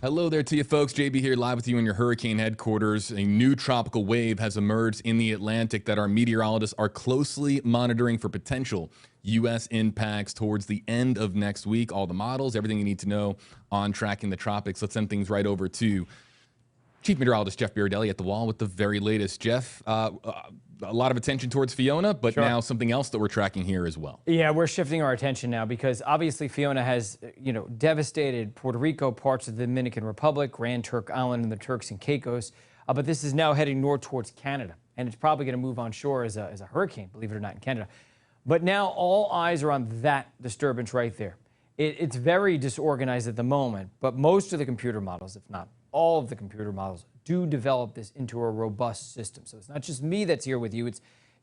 Hello there to you folks. JB here live with you in your hurricane headquarters. A new tropical wave has emerged in the Atlantic that our meteorologists are closely monitoring for potential U.S. impacts towards the end of next week. All the models, everything you need to know on tracking the tropics. Let's send things right over to Chief Meteorologist Jeff Berardelli at the wall with the very latest. Jeff, a lot of attention towards Fiona, but Sure. now something else that we're tracking here as well. Yeah, we're shifting our attention now because obviously Fiona has, devastated Puerto Rico, parts of the Dominican Republic, Grand Turk Island, and the Turks and Caicos. But this is now heading north towards Canada, and it's probably going to move on shore as a hurricane, believe it or not, in Canada. But now all eyes are on that disturbance right there. It's very disorganized at the moment, but most of the computer models, if not all of the computer models, do develop this into a robust system. So it's not just me that's here with you. It's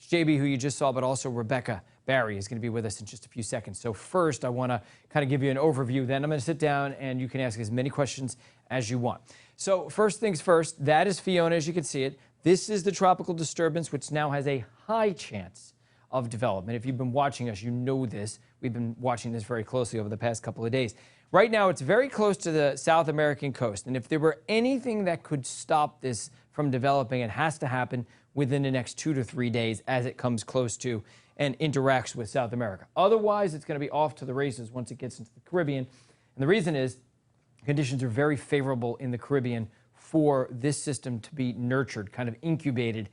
JB, who you just saw, but also Rebecca Barry is going to be with us in just a few seconds. So first, I want to kind of give you an overview. Then I'm going to sit down and you can ask as many questions as you want. So first things first, that is Fiona, as you can see it. This is the tropical disturbance, which now has a high chance of development. If you've been watching us, you know this. We've been watching this very closely over the past couple of days. Right now, it's very close to the South American coast. And if there were anything that could stop this from developing, it has to happen within the next 2 to 3 days as it comes close to and interacts with South America. Otherwise, it's going to be off to the races once it gets into the Caribbean. And the reason is conditions are very favorable in the Caribbean for this system to be nurtured, kind of incubated,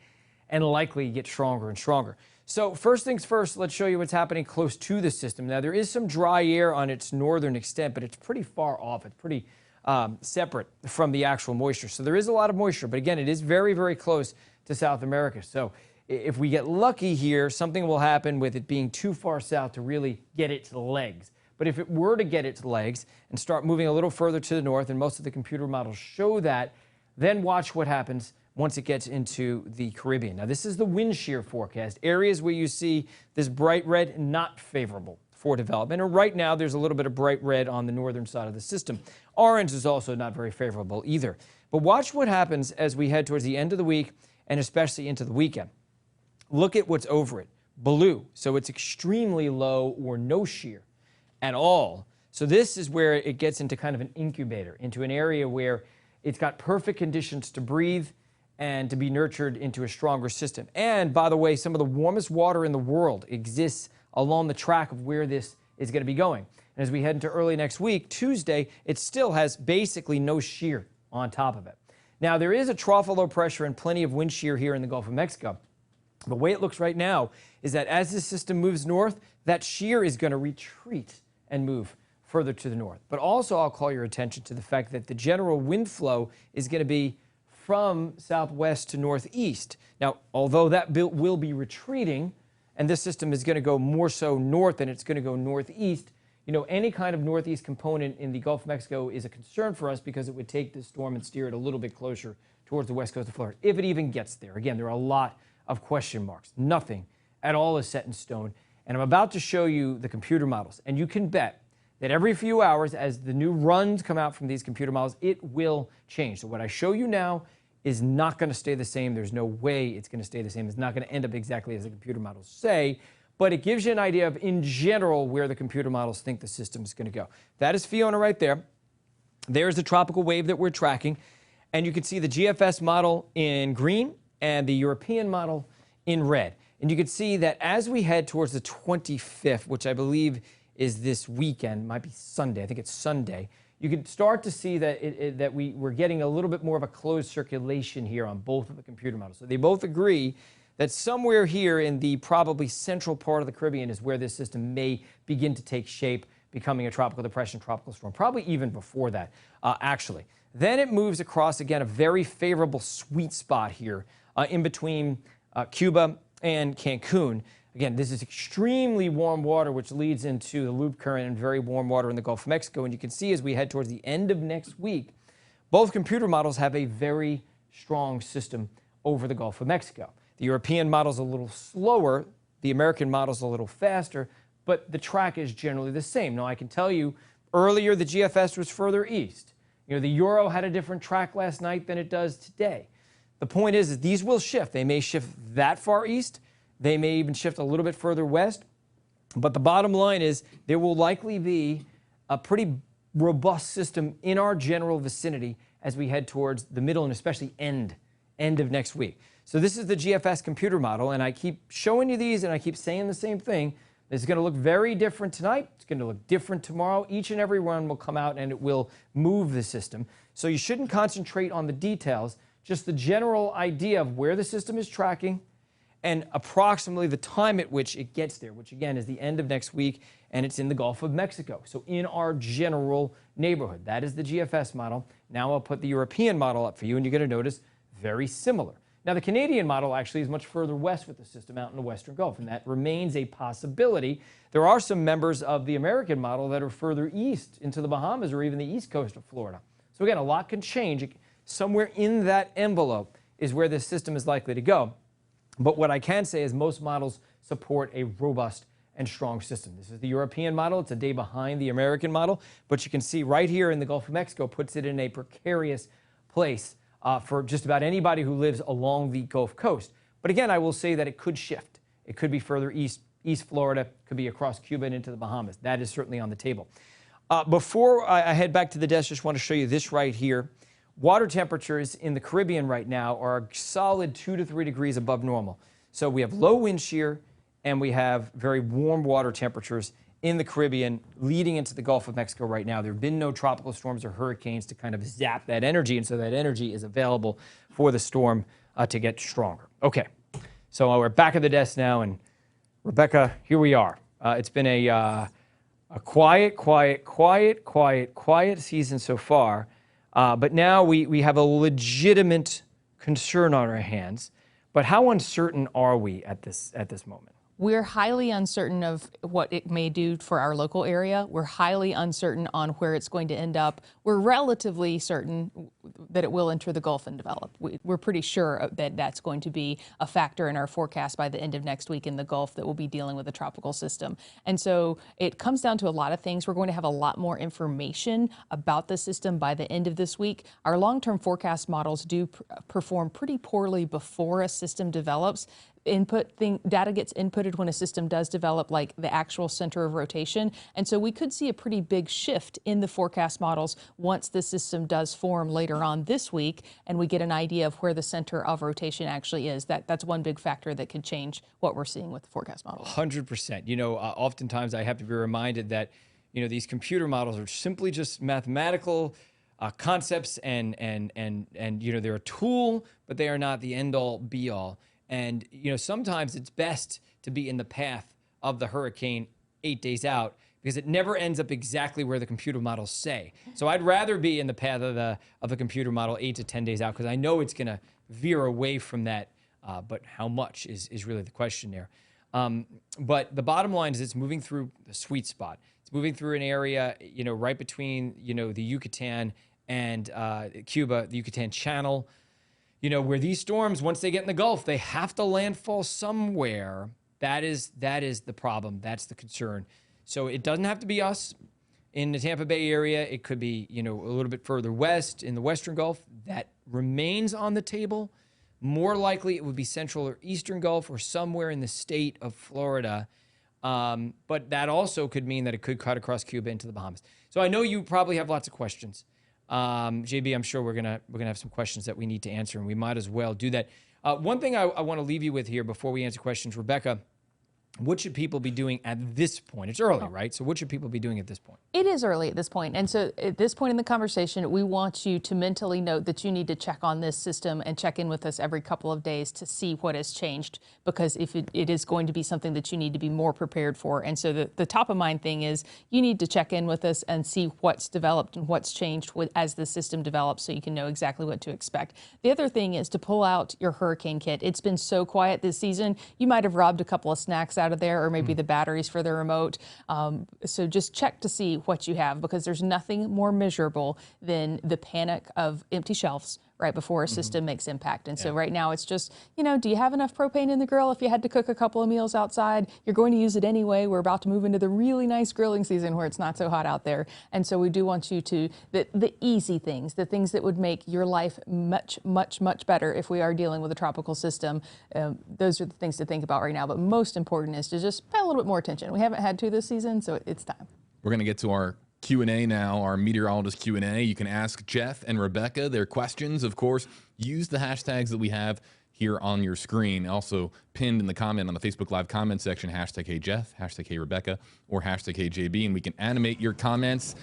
and likely get stronger and stronger. So first things first, let's show you what's happening close to the system. Now, there is some dry air on its northern extent, but it's pretty far off. It's pretty separate from the actual moisture. So there is a lot of moisture, but again, it is very, very close to South America. So if we get lucky here, something will happen with it being too far south to really get its legs. But if it were to get its legs and start moving a little further to the north, and most of the computer models show that, then watch what happens once it gets into the Caribbean. Now, this is the wind shear forecast. Areas where you see this bright red, not favorable for development. And right now, there's a little bit of bright red on the northern side of the system. Orange is also not very favorable either. But watch what happens as we head towards the end of the week and especially into the weekend. Look at what's over it. Blue, so it's extremely low or no shear at all. So this is where it gets into kind of an incubator, into an area where it's got perfect conditions to breathe and to be nurtured into a stronger system. And by the way, some of the warmest water in the world exists along the track of where this is going to be going. And as we head into early next week, Tuesday, it still has basically no shear on top of it. Now, there is a trough of low pressure and plenty of wind shear here in the Gulf of Mexico. The way it looks right now is that as this system moves north, that shear is going to retreat and move further to the north. But also, I'll call your attention to the fact that the general wind flow is going to be from southwest to northeast. Now, although that will be retreating, and this system is going to go more so north than it's going to go northeast, any kind of northeast component in the Gulf of Mexico is a concern for us because it would take this storm and steer it a little bit closer towards the west coast of Florida, if it even gets there. Again, there are a lot of question marks. Nothing at all is set in stone. And I'm about to show you the computer models, and you can bet that every few hours, as the new runs come out from these computer models, it will change. So what I show you now is not going to stay the same. There's no way it's going to stay the same. It's not going to end up exactly as the computer models say, but it gives you an idea of, in general, where the computer models think the system is going to go. That is Fiona right there. There's the tropical wave that we're tracking, and you can see the GFS model in green and the European model in red. And you can see that as we head towards the 25th, which I believe is this weekend, might be Sunday, I think it's Sunday, you can start to see that we're getting a little bit more of a closed circulation here on both of the computer models. So they both agree that somewhere here in the probably central part of the Caribbean is where this system may begin to take shape, becoming a tropical depression, tropical storm, probably even before that, actually. Then it moves across, again, a very favorable sweet spot here in between Cuba and Cancun. Again, this is extremely warm water, which leads into the loop current and very warm water in the Gulf of Mexico. And you can see as we head towards the end of next week, both computer models have a very strong system over the Gulf of Mexico. The European model is a little slower, the American model is a little faster, but the track is generally the same. Now, I can tell you, earlier the GFS was further east. The Euro had a different track last night than it does today. The point is that these will shift. They may shift that far east. They may even shift a little bit further west. But the bottom line is there will likely be a pretty robust system in our general vicinity as we head towards the middle and especially end of next week. So this is the GFS computer model, and I keep showing you these and I keep saying the same thing. This is going to look very different tonight. It's going to look different tomorrow. Each and every one will come out and it will move the system. So you shouldn't concentrate on the details, just the general idea of where the system is tracking and approximately the time at which it gets there, which again is the end of next week, and it's in the Gulf of Mexico. So in our general neighborhood, that is the GFS model. Now I'll put the European model up for you, and you're going to notice very similar. Now, the Canadian model actually is much further west with the system out in the Western Gulf, and that remains a possibility. There are some members of the American model that are further east into the Bahamas or even the east coast of Florida. So again, a lot can change. Somewhere in that envelope is where this system is likely to go. But what I can say is most models support a robust and strong system. This is the European model. It's a day behind the American model, but you can see right here in the Gulf of Mexico puts it in a precarious place for just about anybody who lives along the Gulf Coast. But again, I will say that it could shift. It could be further east, East Florida, could be across Cuba and into the Bahamas. That is certainly on the table. Before I head back to the desk, just want to show you this right here. Water temperatures in the Caribbean right now are a solid 2 to 3 degrees above normal. So we have low wind shear and we have very warm water temperatures in the Caribbean leading into the Gulf of Mexico right now. There have been no tropical storms or hurricanes to kind of zap that energy, and so that energy is available for the storm to get stronger. Okay, so we're back at the desk now, and Rebecca, here we are. It's been a quiet season so far, but now we have a legitimate concern on our hands. But how uncertain are we at this moment? We're highly uncertain of what it may do for our local area. We're highly uncertain on where it's going to end up. We're relatively certain that it will enter the Gulf and develop. We're pretty sure that that's going to be a factor in our forecast by the end of next week in the Gulf, that we'll be dealing with a tropical system. And so it comes down to a lot of things. We're going to have a lot more information about the system by the end of this week. Our long-term forecast models do perform pretty poorly before a system develops. Data gets inputted when a system does develop, like the actual center of rotation. And so we could see a pretty big shift in the forecast models once the system does form later on this week and we get an idea of where the center of rotation actually is. That's one big factor that could change what we're seeing with the forecast models. 100%. You know, oftentimes I have to be reminded that, you know, these computer models are simply just mathematical concepts and you know, they're a tool, but they are not the end all be all. And, you know, sometimes it's best to be in the path of the hurricane 8 days out because it never ends up exactly where the computer models say. So I'd rather be in the path of the computer model 8 to 10 days out because I know it's going to veer away from that. But how much is really the question there. But the bottom line is it's moving through the sweet spot. It's moving through an area, you know, right between, you know, the Yucatan and Cuba, the Yucatan Channel. You know, where these storms, once they get in the Gulf, they have to landfall somewhere. That is the problem. That's the concern. So it doesn't have to be us in the Tampa Bay area. It could be, you know, a little bit further west in the Western Gulf. That remains on the table. More likely it would be Central or Eastern Gulf or somewhere in the state of Florida. But that also could mean that it could cut across Cuba into the Bahamas. So I know you probably have lots of questions. JB, I'm sure we're gonna have some questions that we need to answer, and we might as well do that. One thing I want to leave you with here before we answer questions, Rebecca, what should people be doing at this point? It's early, right? So what should people be doing at this point? It is early at this point. And so at this point in the conversation, we want you to mentally note that you need to check on this system and check in with us every couple of days to see what has changed, because if it is going to be something that you need to be more prepared for. And so the top of mind thing is you need to check in with us and see what's developed and what's changed as the system develops so you can know exactly what to expect. The other thing is to pull out your hurricane kit. It's been so quiet this season. You might have robbed a couple of snacks out of there, or maybe the batteries for the remote. So just check to see what you have, because there's nothing more miserable than the panic of empty shelves right before a system makes impact. And so right now it's just, you know, do you have enough propane in the grill if you had to cook a couple of meals outside? You're going to use it anyway. We're about to move into the really nice grilling season where it's not so hot out there. And so we do want you to, the easy things, the things that would make your life much, much, much better if we are dealing with a tropical system. Those are the things to think about right now. But most important is to just pay a little bit more attention. We haven't had to this season, so it's time. We're going to get to our Q&A now, our meteorologist Q&A. You can ask Jeff and Rebecca their questions. Of course, use the hashtags that we have here on your screen. Also pinned in the comment on the Facebook Live comment section, hashtag Hey Jeff, hashtag Hey Rebecca, or hashtag Hey JB, and we can animate your comments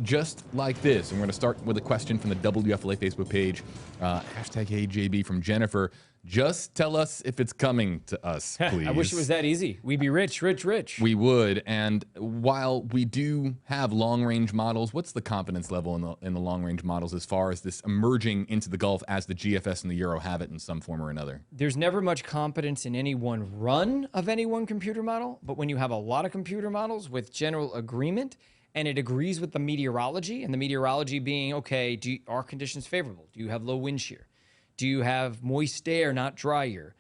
just like this. And we're going to start with a question from the WFLA Facebook page, hashtag Hey JB from Jennifer. Just tell us if it's coming to us, please. I wish it was that easy. We'd be rich, rich, rich. We would. And while we do have long-range models, what's the confidence level in the long-range models as far as this emerging into the Gulf as the GFS and the Euro have it in some form or another? There's never much confidence in any one run of any one computer model, but when you have a lot of computer models with general agreement, and it agrees with the meteorology, and the meteorology being, okay, are conditions favorable? Do you have low wind shear? Do you have moist air, not dry air?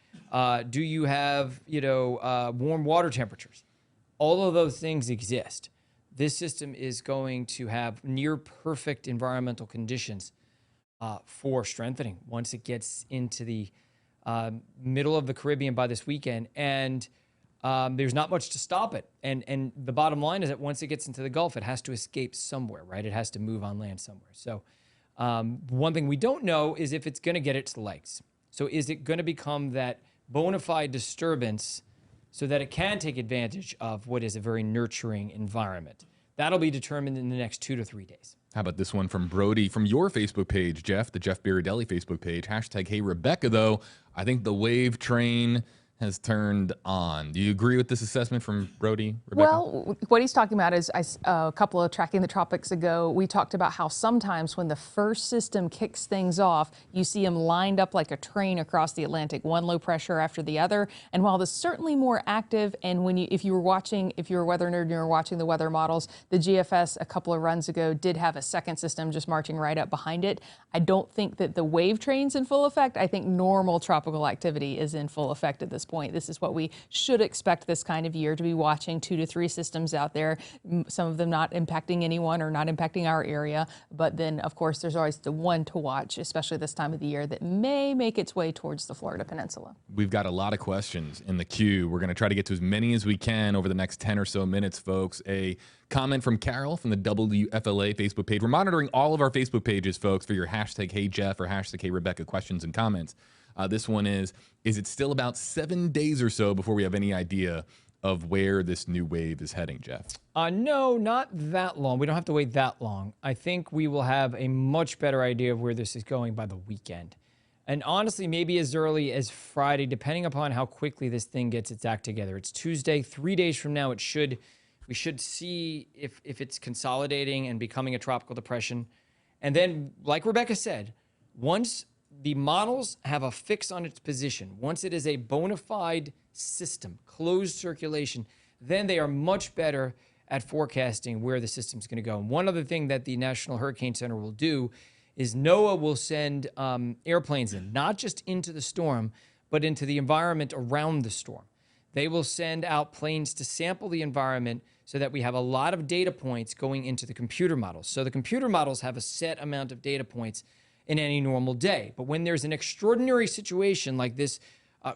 Do you have, warm water temperatures? All of those things exist. This system is going to have near perfect environmental conditions for strengthening once it gets into the middle of the Caribbean by this weekend. And there's not much to stop it. And the bottom line is that once it gets into the Gulf, it has to escape somewhere, right? It has to move on land somewhere. So one thing we don't know is if it's going to get it to the legs. So is it going to become that bona fide disturbance so that it can take advantage of what is a very nurturing environment? That'll be determined in the next 2 to 3 days. How about this one from Brody from your Facebook page, Jeff, the Jeff Biridelli Facebook page, hashtag Hey Rebecca, though. I think the wave train has turned on. Do you agree with this assessment from Brody, Rebecca? Well, what he's talking about is a couple of Tracking the Tropics ago, we talked about how sometimes when the first system kicks things off, you see them lined up like a train across the Atlantic, one low pressure after the other. And while this is certainly more active, and if you were a weather nerd and you were watching the weather models, the GFS a couple of runs ago did have a second system just marching right up behind it. I don't think that the wave train's in full effect. I think normal tropical activity is in full effect at this point. This is what we should expect this kind of year, to be watching 2 to 3 systems out there, some of them not impacting anyone or not impacting our area. But then, of course, there's always the one to watch, especially this time of the year, that may make its way towards the Florida Peninsula. We've got a lot of questions in the queue. We're going to try to get to as many as we can over the next 10 or so minutes, folks. A comment from Carol from the WFLA Facebook page. We're monitoring all of our Facebook pages, folks, for your hashtag Hey Jeff or hashtag Hey Rebecca questions and comments. This one is it still about 7 days or so before we have any idea of where this new wave is heading, Jeff? No, not that long. We don't have to wait that long. I think we will have a much better idea of where this is going by the weekend. And honestly, maybe as early as Friday, depending upon how quickly this thing gets its act together. It's Tuesday, 3 days from now, we should see if it's consolidating and becoming a tropical depression. And then, like Rebecca said, once the models have a fix on its position, once it is a bona fide system, closed circulation, then they are much better at forecasting where the system's going to go. And one other thing that the National Hurricane Center will do is NOAA will send airplanes in, not just into the storm, but into the environment around the storm. They will send out planes to sample the environment so that we have a lot of data points going into the computer models. So the computer models have a set amount of data points in any normal day. But when there's an extraordinary situation like this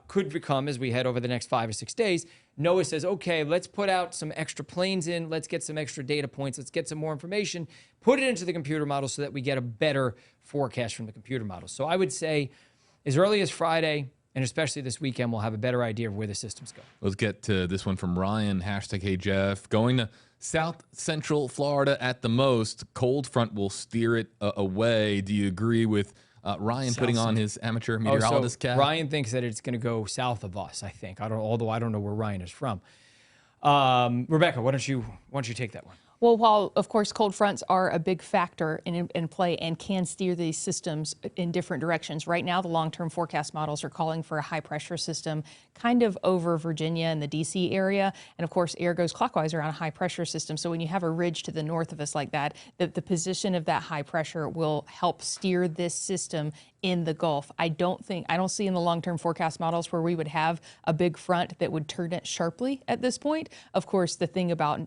could become as we head over the next 5 or 6 days, NOAA says, okay, let's put out some extra planes in, let's get some extra data points, let's get some more information, put it into the computer model so that we get a better forecast from the computer model. So I would say as early as Friday, and especially this weekend, we'll have a better idea of where the systems go. Let's get to this one from Ryan, hashtag Hey Jeff. Going to South Central Florida at the most, cold front will steer it away. Do you agree with Ryan putting on his amateur meteorologist cap? Ryan thinks that it's going to go south of us, I think. Although I don't know where Ryan is from. Rebecca, why don't you take that one? Well, while, of course, cold fronts are a big factor in play and can steer these systems in different directions, right now the long-term forecast models are calling for a high-pressure system kind of over Virginia and the D.C. area. And, of course, air goes clockwise around a high-pressure system. So when you have a ridge to the north of us like that, the position of that high pressure will help steer this system in the Gulf. I don't see in the long-term forecast models where we would have a big front that would turn it sharply at this point. Of course, the thing about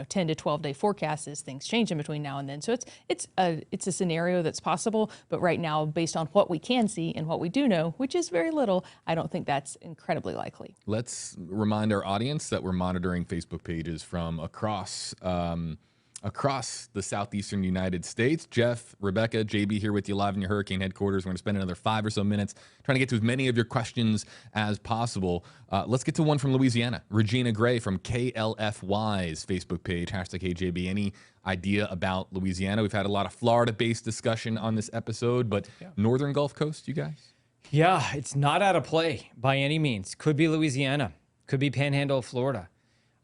10 to 12 day forecasts is things change in between now and then. So it's a scenario that's possible, but right now, based on what we can see and what we do know, which is very little, I don't think that's incredibly likely. Let's remind our audience that we're monitoring Facebook pages from across across the southeastern United States. Jeff, Rebecca, JB here with you live in your hurricane headquarters. We're going to spend another 5 or so minutes trying to get to as many of your questions as possible. Let's get to one from Louisiana. Regina Gray from KLFY's Facebook page, #KJB. Any idea about Louisiana? We've had a lot of Florida-based discussion on this episode, but northern Gulf Coast, you guys? Yeah, it's not out of play by any means. Could be Louisiana. Could be Panhandle of Florida.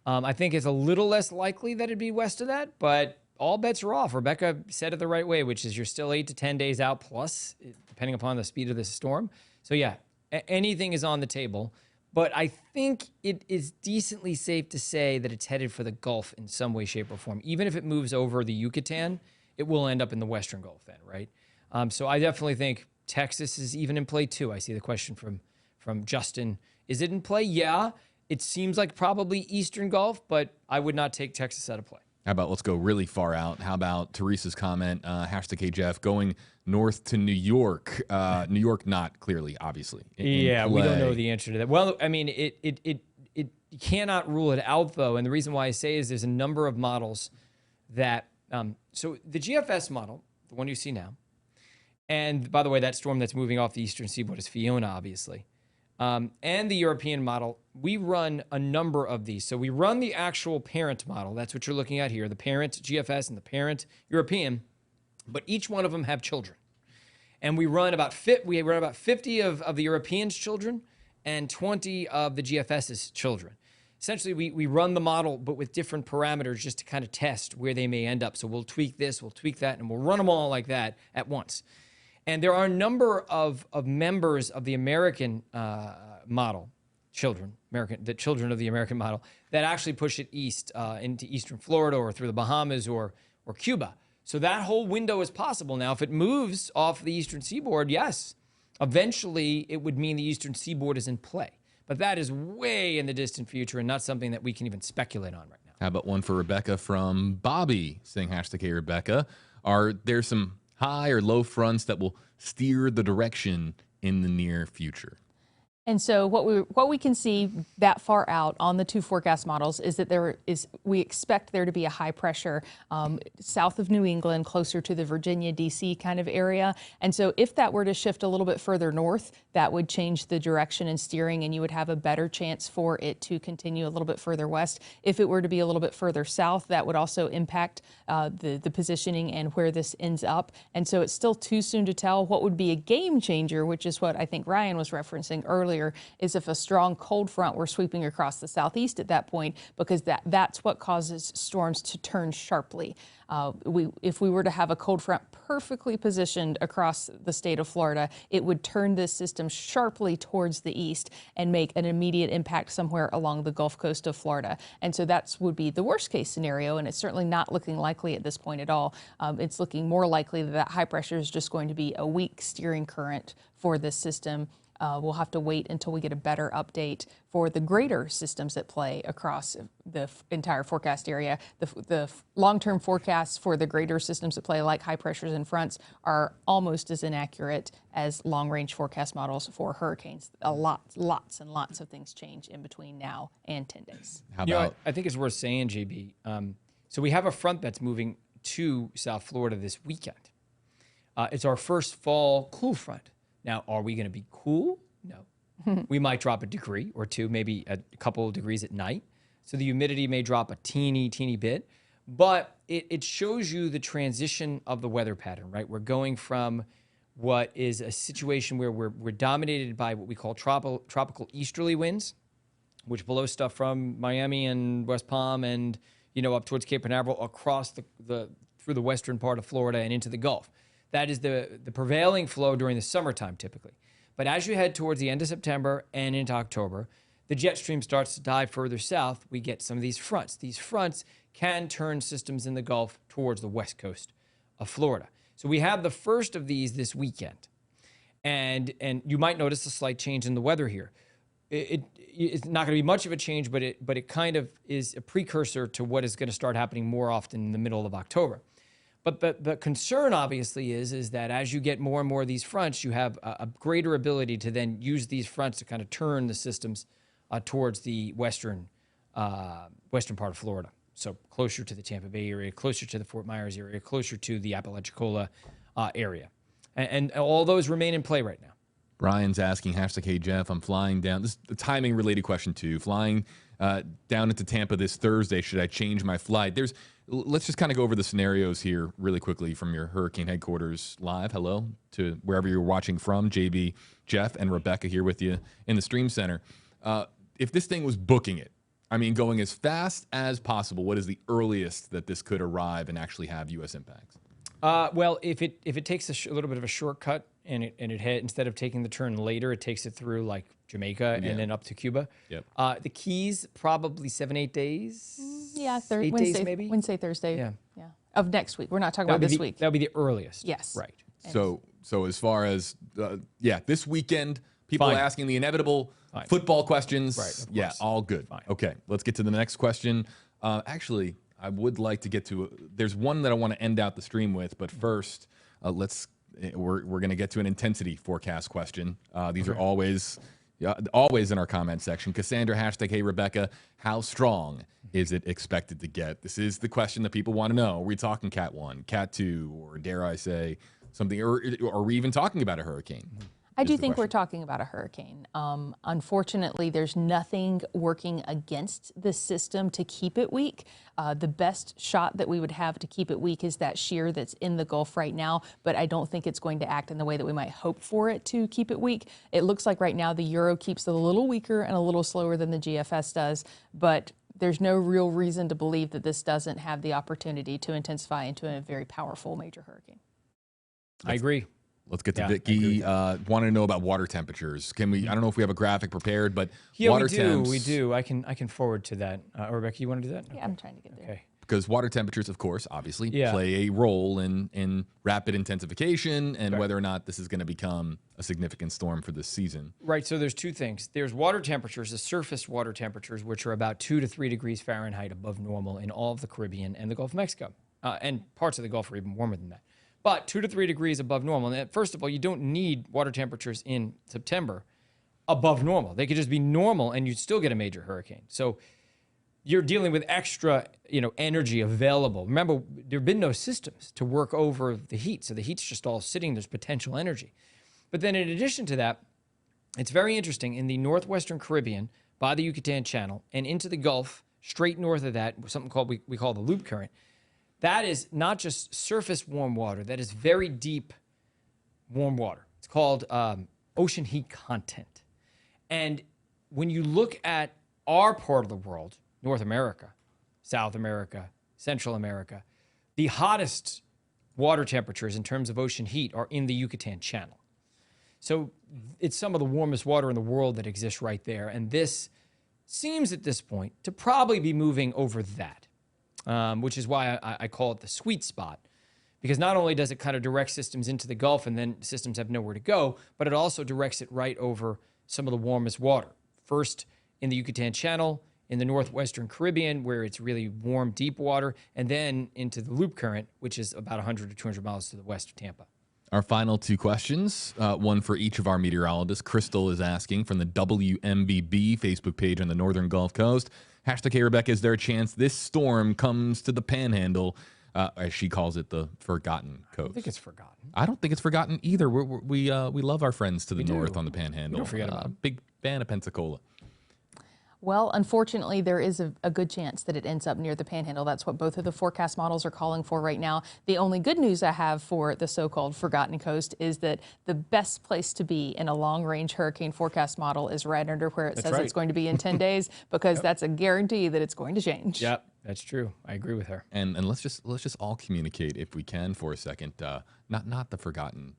I think it's a little less likely that it'd be west of that, but all bets are off. Rebecca said it the right way, which is you're still 8 to 10 days out plus, depending upon the speed of the storm. So yeah, anything is on the table. But I think it is decently safe to say that it's headed for the Gulf in some way, shape, or form. Even if it moves over the Yucatan, it will end up in the Western Gulf then, right? So I definitely think Texas is even in play too. I see the question from Justin. Is it in play? Yeah. It seems like probably Eastern Gulf, but I would not take Texas out of play. How about let's go really far out? How about Teresa's comment, #KJF, going north to New York? New York, not clearly, obviously. Yeah, we don't know the answer to that. Well, I mean, you cannot rule it out, though. And the reason why I say is there's a number of models that, so the GFS model, the one you see now, and by the way, that storm that's moving off the eastern seaboard is Fiona, obviously. And the European model, we run a number of these. So we run the actual parent model. That's what you're looking at here, the parent GFS and the parent European. But each one of them have children. And we run about 50 of the European's children and 20 of the GFS's children. Essentially, we run the model, but with different parameters just to kind of test where they may end up. So we'll tweak this, we'll tweak that, and we'll run them all like that at once. And there are a number of members of the American model, the children of the American model, that actually push it east into eastern Florida or through the Bahamas or Cuba. So that whole window is possible. Now, if it moves off the eastern seaboard, yes, eventually it would mean the eastern seaboard is in play. But that is way in the distant future and not something that we can even speculate on right now. How about one for Rebecca from Bobby, saying #Rebecca. Are there some high or low fronts that will steer the direction in the near future? And so what we can see that far out on the two forecast models is that we expect there to be a high pressure south of New England, closer to the Virginia, D.C. kind of area. And so if that were to shift a little bit further north, that would change the direction and steering, and you would have a better chance for it to continue a little bit further west. If it were to be a little bit further south, that would also impact the positioning and where this ends up. And so it's still too soon to tell. What would be a game changer, which is what I think Ryan was referencing earlier, is if a strong cold front were sweeping across the southeast at that point, because that's what causes storms to turn sharply. If we were to have a cold front perfectly positioned across the state of Florida, it would turn this system sharply towards the east and make an immediate impact somewhere along the Gulf Coast of Florida. And so that would be the worst case scenario, and it's certainly not looking likely at this point at all. It's looking more likely that high pressure is just going to be a weak steering current for this system. We'll have to wait until we get a better update for the greater systems at play across the entire forecast area. The long-term forecasts for the greater systems at play, like high pressures and fronts, are almost as inaccurate as long-range forecast models for hurricanes. Lots and lots of things change in between now and 10 days. How about? I think it's worth saying, JB. So we have a front that's moving to South Florida this weekend. It's our first fall cool front. Now, are we going to be cool? No. We might drop a degree or two, maybe a couple of degrees at night. So the humidity may drop a teeny bit. But it shows you the transition of the weather pattern, right? We're going from what is a situation where we're dominated by what we call tropical easterly winds, which blow stuff from Miami and West Palm and up towards Cape Canaveral across through the western part of Florida and into the Gulf. That is the prevailing flow during the summertime typically. But as you head towards the end of September and into October, the jet stream starts to dive further south. We get some of these fronts. These fronts can turn systems in the Gulf towards the west coast of Florida. So we have the first of these this weekend. And you might notice a slight change in the weather here. It's not going to be much of a change, but it kind of is a precursor to what is going to start happening more often in the middle of October. But the concern, obviously, is that as you get more and more of these fronts, you have a greater ability to then use these fronts to kind of turn the systems towards the western part of Florida. So closer to the Tampa Bay area, closer to the Fort Myers area, closer to the Apalachicola area. And all those remain in play right now. Brian's asking, #Hey Jeff, I'm flying down. This is a timing related question too. Flying down into Tampa this Thursday. Should I change my flight? Let's just kind of go over the scenarios here really quickly from your hurricane headquarters live. Hello to wherever you're watching from. JB, Jeff, and Rebecca here with you in the stream center. If this thing was booking it, I mean, going as fast as possible, what is the earliest that this could arrive and actually have U.S. impacts? Well, if it takes a little bit of a shortcut and it head, instead of taking the turn later, it takes it through like Jamaica and then up to Cuba. Yep. The Keys, probably 7-8 days. Yeah, 8 Wednesday, days maybe. Wednesday, Thursday. Yeah. Of next week. We're not talking about this week. That would be the earliest. Yes. Right. So as far as this weekend, people Fine. are asking the inevitable football questions. Right, of Yeah, course. all good. Fine. Okay, let's get to the next question. Actually, I would like to get to. There's one that I want to end out the stream with, but first, we're going to get to an intensity forecast question. These are always in our comment section. Cassandra, #Hey Rebecca, how strong is it expected to get? This is the question that people want to know. Are we talking Cat 1, Cat 2, or dare I say something, or are we even talking about a hurricane? I do think we're talking about a hurricane. Unfortunately, there's nothing working against the system to keep it weak. The best shot that we would have to keep it weak is that shear that's in the Gulf right now, but I don't think it's going to act in the way that we might hope for it to keep it weak. It looks like right now the Euro keeps it a little weaker and a little slower than the GFS does, but there's no real reason to believe that this doesn't have the opportunity to intensify into a very powerful major hurricane. I agree. Let's get to Vicky. Want to know about water temperatures. Can we? I don't know if we have a graphic prepared, but water temps. We do. I can forward to that. Rebecca, you want to do that? Yeah, I'm trying to get there. Okay. Because water temperatures, of course, obviously play a role in rapid intensification and whether or not this is going to become a significant storm for this season. Right. So there's two things. There's water temperatures, the surface water temperatures, which are about 2 to 3 degrees Fahrenheit above normal in all of the Caribbean and the Gulf of Mexico, and parts of the Gulf are even warmer than that. But 2 to 3 degrees above normal. And first of all, you don't need water temperatures in September above normal. They could just be normal and you'd still get a major hurricane. So you're dealing with extra, energy available. Remember, there have been no systems to work over the heat. So the heat's just all sitting, there's potential energy. But then in addition to that, it's very interesting in the northwestern Caribbean by the Yucatan Channel and into the Gulf, straight north of that, something called we call the loop current. That is not just surface warm water. That is very deep warm water. It's called ocean heat content. And when you look at our part of the world, North America, South America, Central America, the hottest water temperatures in terms of ocean heat are in the Yucatan Channel. So it's some of the warmest water in the world that exists right there. And this seems at this point to probably be moving over that. Which is why I call it the sweet spot, because not only does it kind of direct systems into the Gulf and then systems have nowhere to go, but it also directs it right over some of the warmest water. First in the Yucatan Channel, in the northwestern Caribbean, where it's really warm, deep water, and then into the loop current, which is about 100 to 200 miles to the west of Tampa. Our final two questions, one for each of our meteorologists. Crystal is asking from the WMBB Facebook page on the northern Gulf Coast. #Hey Rebecca, is there a chance this storm comes to the Panhandle, as she calls it, the Forgotten Coast? I think it's forgotten. I don't think it's forgotten either. We love our friends to the north on the Panhandle. Don't forget about them. Big fan of Pensacola. Well, unfortunately, there is a good chance that it ends up near the Panhandle. That's what both of the forecast models are calling for right now. The only good news I have for the so-called Forgotten Coast is that the best place to be in a long-range hurricane forecast model is right under where it says it's going to be in 10 days, because that's a guarantee that it's going to change. Yep, that's true. I agree with her. And let's just all communicate, if we can, for a second. Not the Forgotten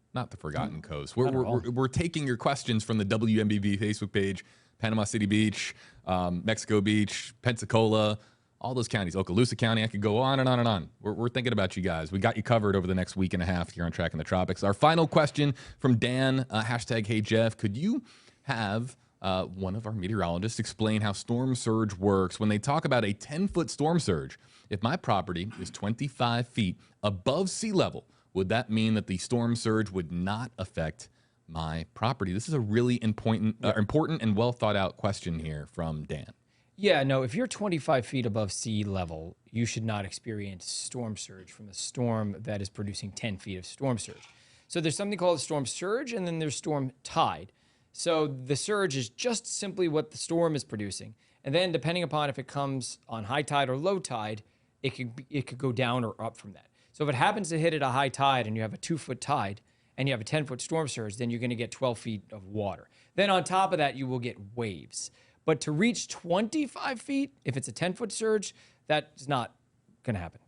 Coast. We're taking your questions from the WMBV Facebook page. Panama City Beach, Mexico Beach, Pensacola, all those counties, Okaloosa County. I could go on and on and on. We're thinking about you guys. We got you covered over the next week and a half here on Tracking the Tropics. Our final question from Dan, #Hey Jeff. Could you have one of our meteorologists explain how storm surge works when they talk about a 10-foot storm surge? If my property is 25 feet above sea level, would that mean that the storm surge would not affect my property? This is a really important and well thought out question here from Dan. Yeah, no, if you're 25 feet above sea level, you should not experience storm surge from a storm that is producing 10 feet of storm surge. So there's something called a storm surge, and then there's storm tide. So the surge is just simply what the storm is producing. And then depending upon if it comes on high tide or low tide, it could go down or up from that. So if it happens to hit at a high tide and you have a 2-foot tide and you have a 10-foot storm surge, then you're going to get 12 feet of water. Then on top of that, you will get waves. But to reach 25 feet, if it's a 10-foot surge, that's not going to happen.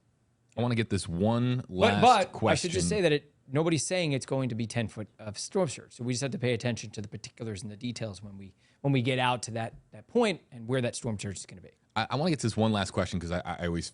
I want to get this one last question. I should just say that nobody's saying it's going to be 10 foot of storm surge. So we just have to pay attention to the particulars and the details when we get out to that point and where that storm surge is going to be. I want to get to this one last question because I always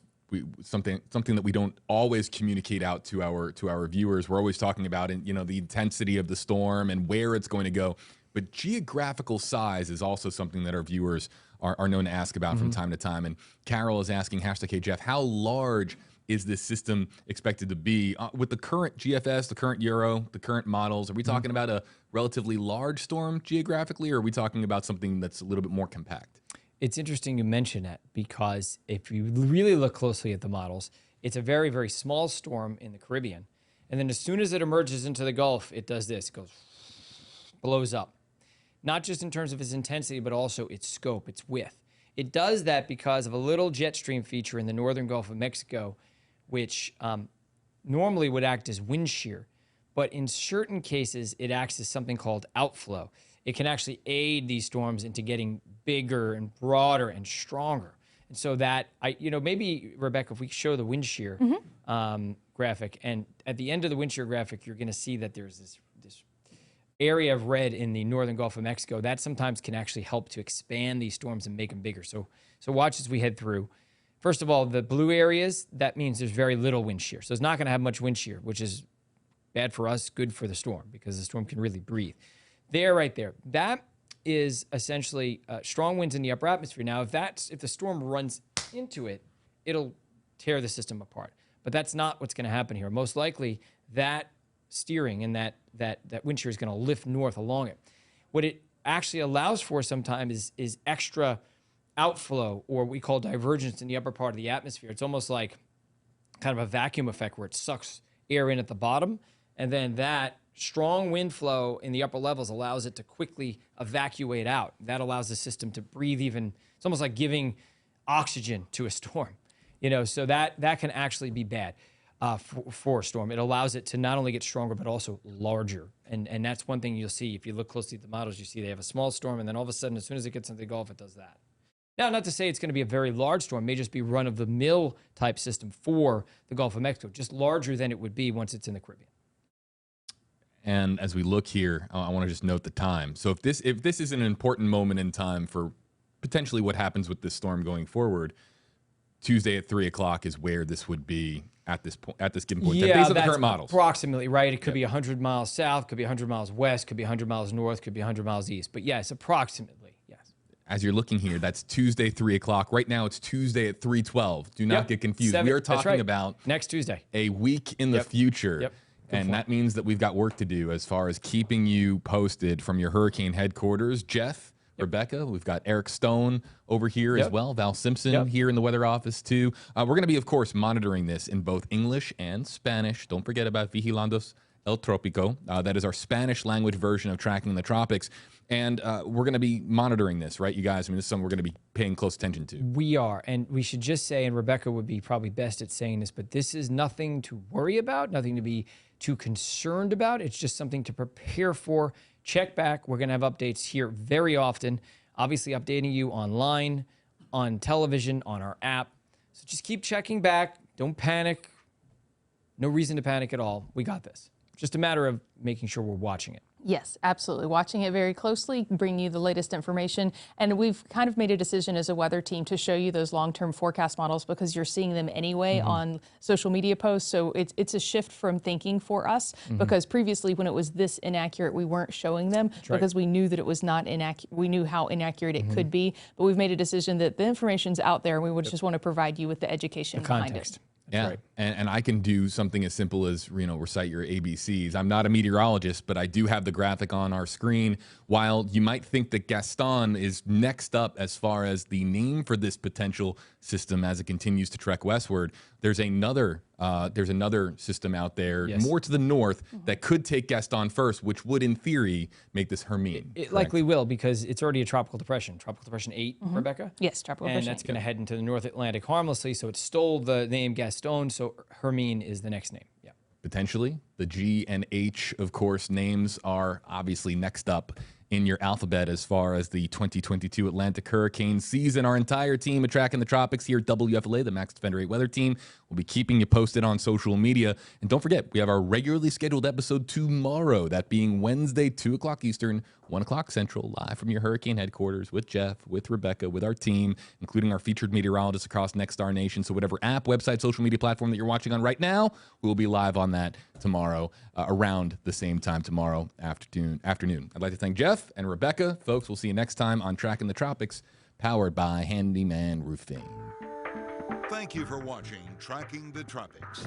something that we don't always communicate out to our viewers. We're always talking about the intensity of the storm and where it's going to go. But geographical size is also something that our viewers are known to ask about from time to time. And Carol is asking, #HeyJeff, how large is this system expected to be? With the current GFS, the current Euro, the current models, are we talking about a relatively large storm geographically, or are we talking about something that's a little bit more compact? It's interesting you mention that because if you really look closely at the models, it's a very, very small storm in the Caribbean. And then as soon as it emerges into the Gulf, it does this, it blows up. Not just in terms of its intensity, but also its scope, its width. It does that because of a little jet stream feature in the northern Gulf of Mexico, which normally would act as wind shear. But in certain cases, it acts as something called outflow. It can actually aid these storms into getting bigger and broader and stronger. And so that, maybe, Rebecca, if we show the wind shear graphic, and at the end of the wind shear graphic, you're going to see that there's this area of red in the northern Gulf of Mexico. That sometimes can actually help to expand these storms and make them bigger. So watch as we head through. First of all, the blue areas, that means there's very little wind shear. So it's not going to have much wind shear, which is bad for us, good for the storm, because the storm can really breathe. Right there, that is essentially strong winds in the upper atmosphere. Now, if the storm runs into it, it'll tear the system apart. But that's not what's going to happen here. Most likely, that steering and that wind shear is going to lift north along it. What it actually allows for sometimes is extra outflow, or what we call divergence in the upper part of the atmosphere. It's almost like kind of a vacuum effect where it sucks air in at the bottom, and then that strong wind flow in the upper levels allows it to quickly evacuate out. That allows the system to breathe it's almost like giving oxygen to a storm, so that can actually be bad. For a storm. It allows it to not only get stronger, but also larger. And that's one thing you'll see. If you look closely at the models, you see they have a small storm, and then all of a sudden, as soon as it gets into the Gulf, it does that. Now, not to say it's going to be a very large storm. It may just be run-of-the-mill type system for the Gulf of Mexico, just larger than it would be once it's in the Caribbean. And as we look here, I want to just note the time. So if this is an important moment in time for potentially what happens with this storm going forward, Tuesday at 3 o'clock is where this would be at this given point. Yeah, based on the current models. Approximately, right? It could be 100 miles south, could be 100 miles west, could be 100 miles north, could be 100 miles east. But yes, approximately, yes. As you're looking here, that's Tuesday, 3 o'clock. Right now, it's Tuesday at 3:12. Do not get confused. We are talking about next Tuesday, a week in the future. Yep. And that means that we've got work to do as far as keeping you posted from your hurricane headquarters. Jeff, Rebecca, we've got Eric Stone over here as well. Val Simpson here in the weather office too. We're going to be, of course, monitoring this in both English and Spanish. Don't forget about Vigilandos El Trópico. That is our Spanish language version of tracking the tropics. And we're going to be monitoring this, right, you guys? I mean, this is something we're going to be paying close attention to. We are. And we should just say, and Rebecca would be probably best at saying this, but this is nothing to worry about, nothing to be too concerned about. It's just something to prepare for. Check back. We're going to have updates here very often, obviously updating you online, on television, on our app. So just keep checking back. Don't panic. No reason to panic at all. We got this. Just a matter of making sure we're watching it. Yes, absolutely. Watching it very closely, bring you the latest information. And we've kind of made a decision as a weather team to show you those long-term forecast models because you're seeing them anyway on social media posts. So it's a shift from thinking for us because previously when it was this inaccurate, we weren't showing them because we knew that it was not inaccurate. We knew how inaccurate it could be. But we've made a decision that the information's out there and we would just want to provide you with the education behind it. Yeah, right. and I can do something as simple as, recite your ABCs. I'm not a meteorologist, but I do have the graphic on our screen. While you might think that Gaston is next up as far as the name for this potential system as it continues to trek westward, there's another system out there more to the north that could take Gaston first, which would, in theory, make this Hermine. It likely will, because it's already a tropical depression. Tropical Depression 8, Rebecca? Yes, tropical and depression. that's going to head into the North Atlantic harmlessly, so it stole the name Gaston, so Hermine is the next name. Yeah. Potentially. The G and H, of course, names are obviously next up in your alphabet as far as the 2022 Atlantic hurricane season. Our entire team at Tracking the Tropics here at WFLA, the Max Defender 8 weather team, will be keeping you posted on social media. And don't forget, we have our regularly scheduled episode tomorrow, that being Wednesday, 2 o'clock Eastern, 1 o'clock Central, live from your hurricane headquarters with Jeff, with Rebecca, with our team, including our featured meteorologists across Nexstar Nation. So whatever app, website, social media platform that you're watching on right now, we will be live on that tomorrow, around the same time tomorrow afternoon. I'd like to thank Jeff and Rebecca. Folks, we'll see you next time on Tracking the Tropics, powered by Handyman Roofing. Thank you for watching Tracking the Tropics.